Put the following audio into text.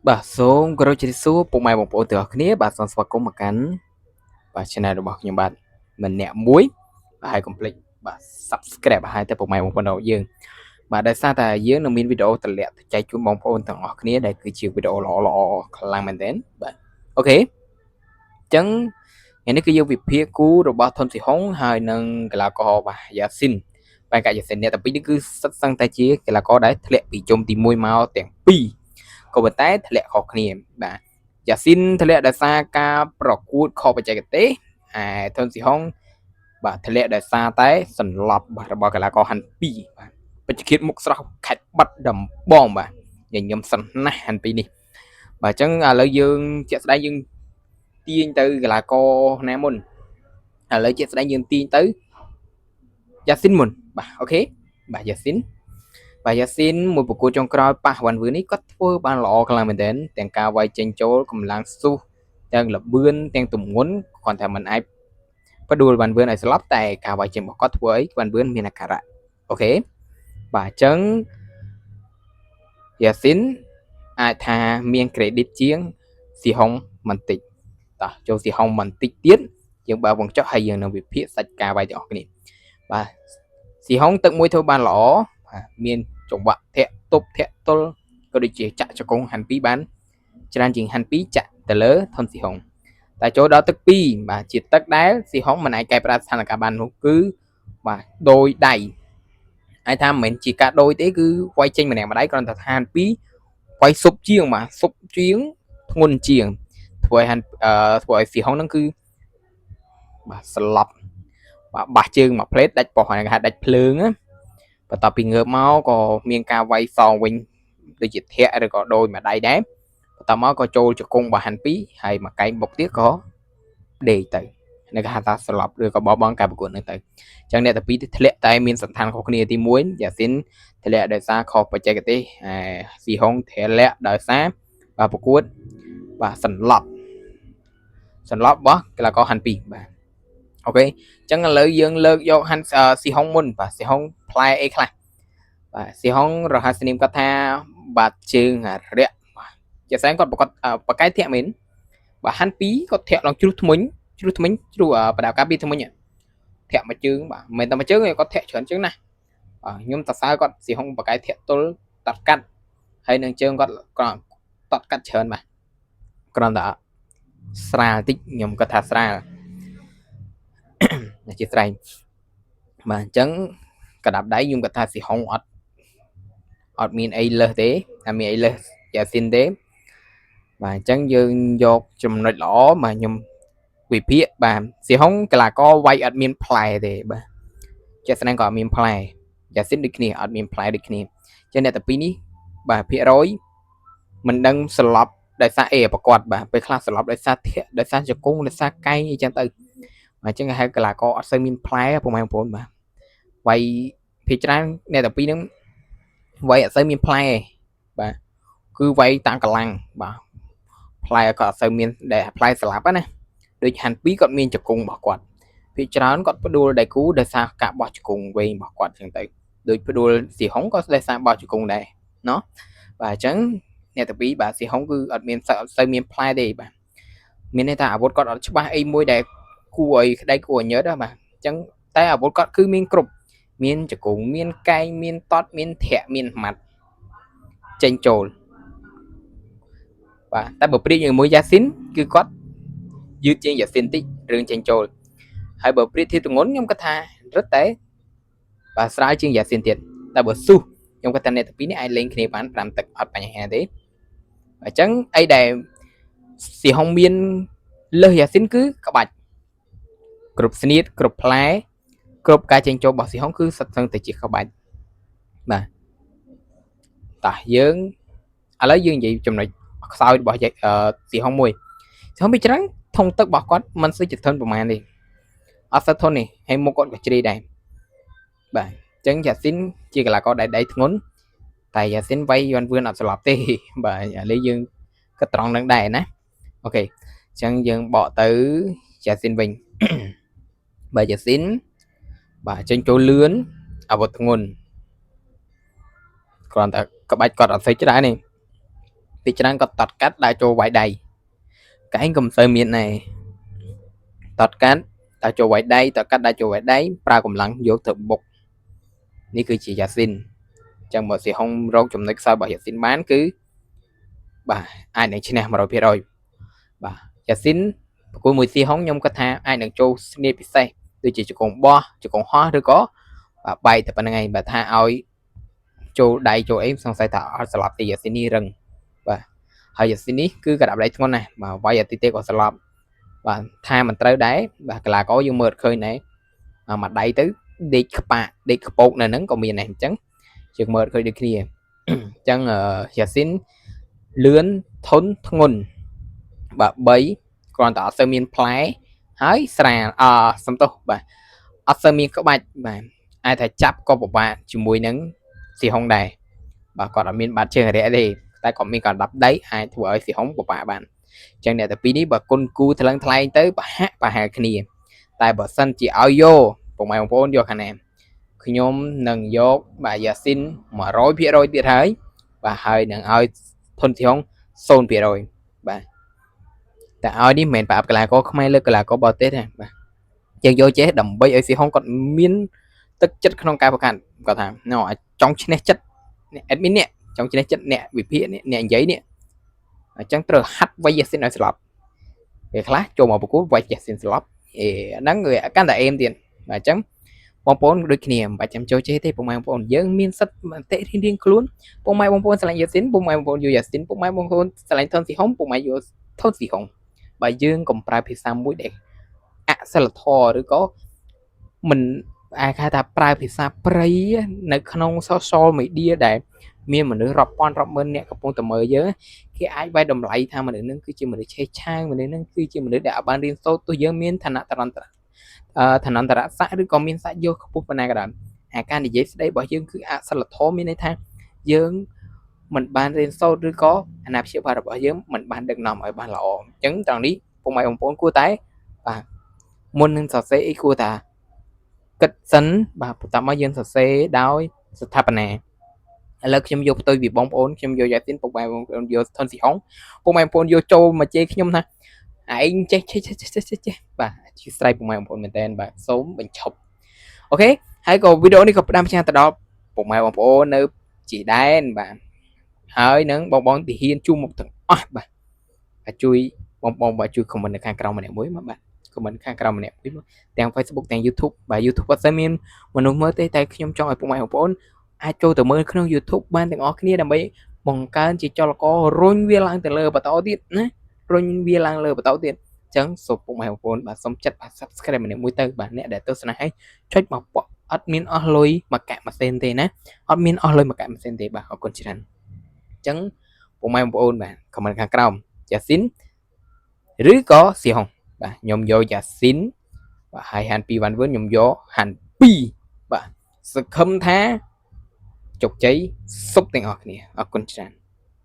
បាទសូមគោរពជម្រាបសួរពុកម៉ែបងប្អូនទាំងអស់គ្នាបាទសូមស្វាគមន៍មកកាន់បាទ Channel របស់ខ្ញុំបាទម្នាក់មួយបាទហើយកុំភ្លេចបាទ Subscribe ឲ្យតែពុកម៉ែបងប្អូនរបស់យើងបាទដោយសារតែយើងនឹងមានវីដេអូតម្លាក់ចែកជូនបងប្អូនទាំងអស់គ្នាដែលគឺជាវីដេអូល្អៗខ្លាំងមែនទែនបាទអូខេអញ្ចឹងថ្ងៃនេះគឺយើងវិភាគគូរបស់ថុនស៊ីហុងហើយនឹងកីឡាករបាទយ៉ាស៊ីនបែរកាយ៉ាស៊ីនអ្នកទាំងពីរនេះគឺសិតសឹងតែជាកីឡាករដែលធ្លាក់ពីជុំទី1មកទាំងពីរក៏ប៉ុន្តែធ្លាក់ខុសគ្នាបាទយ៉ាស៊ីនធ្លាក់ដោយសារការប្រកួតខុសបច្ចេកទេសហើយថុនស៊ីហុងបាទធ្លាក់ដោយសារតែសន្លប់បាទរបស់កីឡាករហាន់ពីបាទពេជ្ឈឃាតមុខស្រស់ខេត្តបាត់ដំបងបាទញញឹមសិនណាស់ហាន់ពីនេះបាទអញ្ចឹងឥឡូវយើងជាក់ស្ដែងយើងទាញទៅកីឡាករណាមុនឥឡូវជាក់ស្ដែងយើងទាញទៅយ៉ាស៊ីនមុនបាទអូខេបាទយ៉ាស៊ីនមួយប្រកួតចុងក្រោយប៉ះវ៉ាន់វឿននេះគាត់ធ្វើបានល្អខ្លាំងមែនទែនទាំងការវាយចេញចូលកម្លាំងស៊ូសទាំងលបឿនទាំងទម្ងន់គាត់ថាមិនអាចផ្ដួលវ៉ាន់វឿនឲ្យស្លាប់តែការវាយចេញរបស់គាត់ធ្វើឲ្យវ៉ាន់វឿនមានអាការៈអូខេបាទអញ្ចឹងយ៉ាស៊ីនអាចថាមាន credit ជាងស៊ីហុងបន្តិចតោះចូលស៊ីហុងបន្តិចទៀតយើងបើវងចុះហើយយើងនឹងវិភាគសាច់ការវាយទាំងអស់គ្នាបាទស៊ីហុងទឹកមួយធ្វើបានល្អមានចង្វាក់ធាក់ទប់ធាក់ទល់ក៏ដូចជាចាក់ចង្គង់ហាន់ពីបានច្រើនជាងហាន់ពីចាក់ទៅលើថុនស៊ីហុងតែចូលដល់ទឹក2បាទជាទឹកដែលស៊ីហុងមិនអាចកែប្រែស្ថានភាពបាននោះគឺបាទដោយដៃអាចថាមិនមែនជាការដោយទេគឺវាយចេញម្នាក់ម្ដាយគ្រាន់តែហាន់ពីវាយស៊ុបជាងបាទស៊ុបជាងធ្ងន់ជាងធ្វើឲ្យស៊ីហុងហ្នឹងគឺបាទស្លាប់បាទបាសជើងមកផ្លេតដាច់ប៉ុស្តិ៍គេហៅដាច់ភ្លើងណាបន្ទាប់ពីងើបមកក៏មានការវាយសងវិញដូចជាធាក់ឬក៏ដោយមួយដៃដែរបន្ទាប់មកក៏ចូលជង្គង់របស់ហាន់ពីហើយមួយកែងបុកទៀតក៏ដេកទៅនៅគេហៅថាស្លាប់ឬក៏បោះបង់ការប្រកួតហ្នឹងទៅអញ្ចឹងអ្នកទាំងពីរធ្លាក់តែមានសន្តានខុសគ្នាទី1យ៉ាស៊ីនធ្លាក់ដោយសារខុសបច្ចេកទេសស៊ីហុងធ្លាក់ដោយសារបាទប្រកួតបាទសន្លប់របស់កីឡាករហាន់ពីបាទអូខេអញ្ចឹងឥឡូវយើងលើកយកស៊ីហុងមុនបាទស៊ីហុងផ្លែអីខ្លះបាទស៊ីហុងរហ័សនាមគាត់ថាបាទជើងរាក់បាទជាស្ដែងគាត់ប្រកាសបកែធាក់មែនបាទហាន់ពីគាត់ធាក់ឡើងជ្រុះធ្មេញបដៅការពីធ្មេញធាក់មួយជើងបាទមិនមែនតែមួយជើងទេគាត់ធាក់ច្រើនជើងណាស់បាទខ្ញុំសរសើរគាត់ស៊ីហុងបកែធាក់ទល់តាត់កាត់ហើយនឹងជើងគាត់តាត់កាត់ច្រើនបាទគ្រាន់តែស្រាលតិចខ្ញុំគាត់ថាស្រាលជាស្រ័យបាទអញ្ចឹងកដាប់ដៃខ្ញុំគាត់ថាស៊ីហុងអត់មានអីលើសទេតែមានអីលើសយ៉ាស៊ីនទេបាទអញ្ចឹងយើងយកចំណុចល្អបាទខ្ញុំវិភាគបាទស៊ីហុងកីឡាករវាយអត់មានផ្លែទេបាទជាក់ស្ដែងក៏អត់មានផ្លែយ៉ាស៊ីនដូចគ្នាអត់មានផ្លែដូចគ្នាចឹងអ្នកទាំងពីរនេះបាទភាគរយមិនដឹងស្លាប់ដោយសារអីប្រកបបាទពេលខ្លះស្លាប់ដោយសារធាក់ដោយសារជង្គង់ដោយសារកែងអីចឹងទៅអញ្ចឹងគេហៅកីឡាករអត់សូវមានផ្លែពុកម៉ែបងប្អូនបាទវាយភាគច្រើនអ្នកទាំងពីរហ្នឹងវាយអត់សូវមានផ្លែបាទគឺវាយតាមកម្លាំងបាទផ្លែក៏អត់សូវមានដែលផ្លែស្លាប់ណាដូចហាន់ពីគាត់មានជង្គង់របស់គាត់ភាគច្រើនគាត់ផ្ដួលដៃគូដោយសារការបោះជង្គង់វែងរបស់គាត់ចឹងទៅដូចផ្ដួលស៊ីហុងក៏ដោយសារបោះជង្គង់ដែរណោះបាទអញ្ចឹងអ្នកទាំងពីរបាទស៊ីហុងគឺអត់សូវមានផ្លែទេបាទមានន័យថាអាវុធគាត់អត់ច្បាស់អីមួយដែលគួរឲ្យក្តីគួរឲ្យញើតបាទអញ្ចឹងតែអាវុធគាត់គឺមានគ្រប់មានជង្គង់មានកែងមានតត់មានធាក់មានម៉ាត់ចេញចូលបាទតែបើព្រៀបជាមួយយ៉ាស៊ីនគឺគាត់យឺតជាងយ៉ាស៊ីនតិចរឿងចេញចូលហើយបើព្រៀបធៀបទម្ងន់ខ្ញុំគាត់ថារឹតតែបាទស្រាលជាងយ៉ាស៊ីនទៀតតែបើស៊ូខ្ញុំគាត់ថាអ្នកទាំងពីរនេះអាចលេងគ្នាបាន5ទឹកអត់បញ្ហាទេអញ្ចឹងអីដែលស៊ីហុងមានលើសយ៉ាស៊ីនគឺក្បាច់គ្រប់ស្នៀតគ្រប់ផ្លែគ្រប់ការចេញចូលរបស់ស៊ីហុងគឺសិតសឹងតែជាក្បាច់បាទតោះយើងឥឡូវយើងនិយាយចំណុចខ្សោយរបស់ស៊ីហុងមួយស៊ីហុងពីច្រើនធុងទឹករបស់គាត់មិនសូវជាធន់ប្រហែលទេអត់សូវធន់ទេហើយមុខគាត់ក៏ជ្រេដែរបាទអញ្ចឹងយ៉ាស៊ីនជាកីឡាករដៃធ្ងន់តែយ៉ាស៊ីនវាយយន់វឿនអត់ស្លាប់ទេបាទឥឡូវយើងគិតត្រង់នឹងដែរណាអូខេអញ្ចឹងយើងបកទៅយ៉ាស៊ីនវិញបាទយ៉ាស៊ីនបាទចេញចូលលឿនអាវុធធ្ងន់គ្រាន់តែក្បាច់គាត់អត់សូវច្រើនទេ ពីច្រើនក៏តតកាត់ដាក់ចូលវាយដៃកែងកំសើមានណែតតកាត់ដាក់ចូលវាយដៃតតកាត់ដាក់ចូលវាយដៃប្រើកម្លាំងយកទៅបុកនេះគឺជាយ៉ាស៊ីនចឹងបើស៊ីហុងរកចំណុចខ្សោយរបស់យ៉ាស៊ីនបានគឺបាទអាចនឹងឈ្នះ 100% បាទយ៉ាស៊ីនប្រគល់មួយស៊ីហុងខ្ញុំគាត់ថាអាចនឹងចូលស្នៀតពិសេសដូចជាជង្គង់បោះជង្គង់ហោះឬក៏បែកតែប៉ុណ្្នឹងឯងបើថាឲ្យចូលដៃចូលអីសង្ស័យថាអត់ស្លាប់ទេយ៉ាស៊ីននេះរឹងបាទហើយយ៉ាស៊ីននេះគឺក្តាប់ដៃធ្ងន់ណាស់បាទវាយអាទិទេក៏ស្លាប់បាទថាមិនត្រូវដែរបាទកីឡាករយើងមើលឃើញដែរមួយដៃទៅដេកខ្ប៉ាក់ដេកខ្ពោកនៅហ្នឹងក៏មានដែរអញ្ចឹងយើងមើលឃើញដូចគ្នាអញ្ចឹងយ៉ាស៊ីនលឿនធន់ធ្ងន់បាទ3គ្រាន់តែអត់សូវមានផ្លែហើយស្រាលសំទោសបាទអត់សូវមានក្បាច់បាទអាចថាចាប់ក៏ពិបាកជាមួយនឹងស៊ីហុងដែរបាទគាត់អត់មានបាត់ជើងរាក់ទេតែគាត់មានកណ្ដាប់ដៃអាចធ្វើឲ្យស៊ីហុងពិបាកបានអញ្ចឹងអ្នកទាំងពីរនេះបើគុណគូថ្លឹងថ្លែងទៅប្រហែលគ្នាតែបើសិនជាឲ្យយកពុកម៉ែបងប្អូនយកខាងណាខ្ញុំនឹងយកបាទយ៉ាស៊ីន 100% ទៀតហើយបាទហើយនឹងឲ្យធុនស៊ីហុង 0% បាទតែឲ្យនេះមិនមែនប្រាប់កីឡាករខ្មែរលើកកីឡាករបរទេសទេបាទយើងយកចេះដើម្បីឲ្យស៊ីហុងគាត់មានទឹកចិត្តក្នុងការប្រកាន់គាត់ថាចង់ឈ្នះចិត្តអេដមីននេះចង់ឈ្នះចិត្តអ្នកវិភាគនេះអ្នកនិយាយនេះអញ្ចឹងត្រូវហាត់វាយយ៉ាស៊ីនឲ្យស្លាប់ពេលខ្លះចូលមកប្រគល់វាយយ៉ាស៊ីនស្លាប់ហ្នឹងវាកាន់តែអេមទៀតបាទអញ្ចឹងបងប្អូនដូចគ្នាមិនបាច់ចាំចូលចេះទេពុកម៉ែបងប្អូនយើងមានសិទ្ធិមតិរៀងៗខ្លួនពុកម៉ែបងប្អូនឆ្លាញ់យ៉ាស៊ីនពុកម៉ែបងប្អូនយកយ៉ាស៊ីនពុកម៉ែបងប្អូនឆ្លាញ់ថុនស៊ីហុងពុកម៉ែយកថុនស៊ីហុងបើយើងកុំប្រើភាសាមួយដែលអសិលធម៌ឬក៏មិនអាចថាប្រើភាសាព្រៃនៅក្នុង social media ដែលមានមនុស្សរាប់ពាន់រាប់ម៉ឺនអ្នកកំពុងតែមើលយើងគេអាចវាយតម្លៃថាមនុស្សនឹងគឺជាមនុស្សឆេះឆាងមនុស្សនឹងគឺជាមនុស្សដែលអត់បានរៀនសូត្រទោះយើងមានឋានៈតរន្តរឋានន្តរស័ក្តិឬក៏មានសាច់យកខ្ពស់ប៉ុណ្ណាក៏ដោយអាការនិយាយស្ដីរបស់យើងគឺអសិលធម៌មានន័យថាយើងមិនបានរៀនសូត្រឬក៏អាណាព្យាបាលរបស់យើងមិនបានដឹកនាំឲ្យបានល្អអញ្ចឹងត្រង់នេះពុកម៉ែបងប្អូនគួរតែបាទមុននឹងសរសេរអីគួរតែគិតសិនបាទបន្ទាប់មកយើងសរសេរដោយស្ថាបនាឥឡូវខ្ញុំយកផ្ទុយពីបងប្អូនខ្ញុំយកយ៉ាស៊ីនពុកម៉ែបងប្អូនយកថុនស៊ីហុងពុកម៉ែបងប្អូនយកចូលមកជេរខ្ញុំថាឯងចេះបាទជាស្រ័យពុកម៉ែបងប្អូនមែនតើបាទសូមបញ្ឈប់អូខេហើយក៏វីដេអូនេះក៏ផ្ដាំផ្ញើទៅដល់ពុកម៉ែបងប្អូននៅជីដែនបាទហើយនឹងបងទីហ៊ានជួមមុខទាំងអស់បាទជួយបងបាទជួយ comment នៅខាងក្រោមម្នាក់មួយមកបាទ comment ខាងក្រោមម្នាក់មួយទាំង Facebook ទាំង YouTube បាទ YouTube អត់សូវមានមនុស្សមើលទេតែខ្ញុំចង់ឲ្យពុកម៉ែបងប្អូនអាចចូលទៅមើលក្នុង YouTube បានទាំងអស់គ្នាដើម្បីបង្កើនជាចលកររុញវាឡើងទៅលើបន្តទៀតណារុញវាឡើងលើបន្តទៀតអញ្ចឹងសូមពុកម៉ែបងប្អូនបាទសូមចិត្តបាទ Subscribe ម្នាក់មួយទៅបាទអ្នកដែលទស្សនាឲ្យចុចមកប៉ុកអត់មានអស់លុយមកកាក់ម៉ាស៊ីនទេណាអត់មានអស់លុយមកកាក់ម៉ាស៊ីនទេបាទអរគុណច្រើនអញ្ចឹងពុកម៉ែបងប្អូនបាទ comment ខាងក្រោមយ៉ាស៊ីនឬក៏ស៊ីហុងបាទខ្ញុំយកយ៉ាស៊ីនបាទហើយហាន់2វ៉ាន់វើខ្ញុំយកហាន់2បាទសង្ឃឹមថាជោគជ័យសុខទាំងអស់គ្នាអរគុណច្រើន